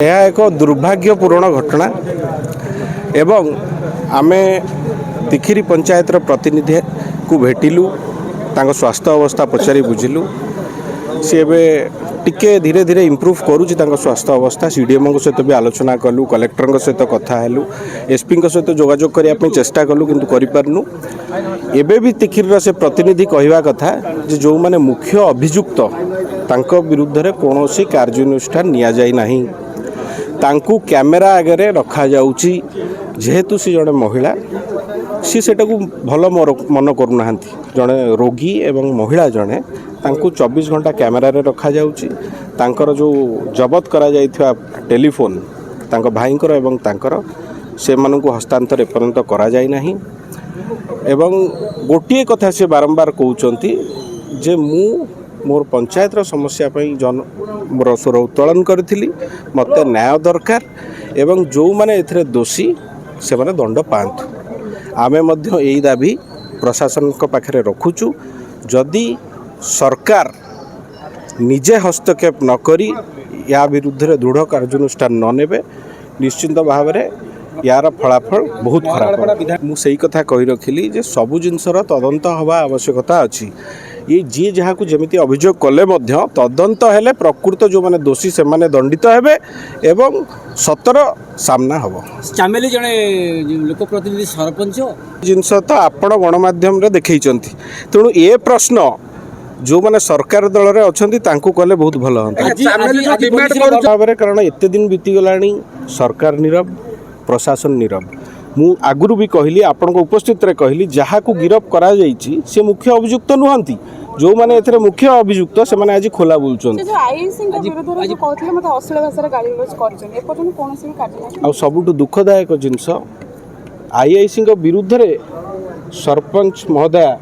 यह एक दुर्भाग्यपूर्ण घटना एवं आमे तिखिरी पंचायत प्रतिनिधि को भेटिलु तांको स्वास्थ्य अवस्था पचारि बुझिलु सी टिके धीरे धीरे इम्प्रूव करुच्ची स्वास्थ्य अवस्था सीडीएम सहित भी आलोचना कलु कलेक्टर सहित कथा हेलु एसपी सहित जोगाजोग करने चेष्टा कलु किंतु करिपारनु एबे भी तिखिर से प्रतिनिधि कहवा कथा जे जो माने मुख्य अभियुक्त तांको विरुद्ध रे कोनोसी कार्यानुष्ठान निया जाई नाही तांकू कैमेरा आगे रखा जाउची जेहेतु सी जड़े महिला सी सेटा को भल मन करूना जड़े रोगी एवं महिला जड़े तांकू 24 घंटा कैमेरा रे रखा जाउची तांकर जो जबत करा जाइथिबा टेलीफोन तांको भाईंकर एवं तांकर से मानकू हस्तांतर एपर्यंत करा जाई नाही एवं गोटिए कथा से बारंबार कहउचंती जे मु मोर पंचायतर समस्या मोर स्वर उत्तोलन करी मत न्याय दरकार एवं जो माने एथरे दोषी से माने दंड पांतु आमे मध्य यही दाबी प्रशासन पाखे रखुचु जदि सरकार निजे हस्तक्षेप न करी या विरुद्ध रे दृढ़ कार्यानुष्ठान न नेबे निश्चिंत भाव में यार फलाफल बहुत खराब मुझे कथा कही रखिली जे सबु जिनसर तदंत हवा आवश्यकता अच्छी ये जी जहाँ को जमी अभियोग कले तदंत हेले प्रकृत जो माने दोषी से माने दंडित हेबे एवं सतर सामना हम चामेली जने लोक प्रतिनिधि सरपंच जिनस तो आपण गणमाध्यम रे देखैचंती तेणु ए प्रश्न जो माने सरकार दल रे अछंती तांकू कले बहुत भल होता कारण एते दिन बीती गलानी सरकार नीरव प्रशासन नीरव मु आगुरु भी कहली आपण को उपस्थित रे कहली जहाँ को गिरफ करा जाइछि से मुख्य अभियुक्त नुहंती जो माने एथरे मुख्य अभियुक्त से माने आज खोला बोलछन जो आईआईसी के विरुद्ध रे जो कहथिले मते अश्लील भाषा रे गाली गलौज करछन ए पर्यंत कोनोसी कार्य आ सबुठ दुखदायक जिनस आईआईसी के विरुद्ध रे सरपंच महोदय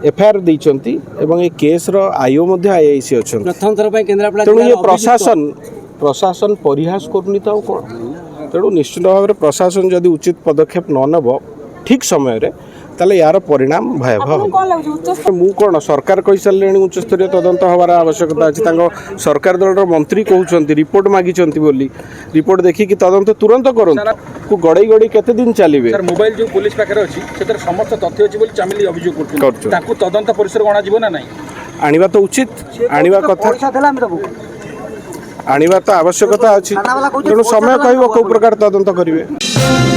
एफआईआर दैछंती एवं ए केस रो आईओ मध्ये आईआईसी अछन प्रथम थर पे केंद्रापड़ा तेणु ये प्रशासन परिहास करूनी तो कौन तेणु निश्चित भाव में प्रशासन जदि उचित पदक्षेप न नेब ठीक समय रे ताले यार परिणाम भयावह मु कौन सरकार कही सारे उच्चस्तरीय तदंत हमार आवश्यकता अच्छी सरकार दल मंत्री कहते रिपोर्ट मागिंट बोली रिपोर्ट देखिकी तदंत तुरंत करूँ गड़े गड़ी केते दिन चलिए मोबाइल जो पुलिस पाखे अच्छी समस्त तथ्य अच्छी चामिली अभियोग तदंत परिसर गणा ना आनिबा तो उचित आनिबा कथा आनिबा तो आवश्यकता अच्छी तेणु समय कह कौ प्रकार तदंत करेंगे।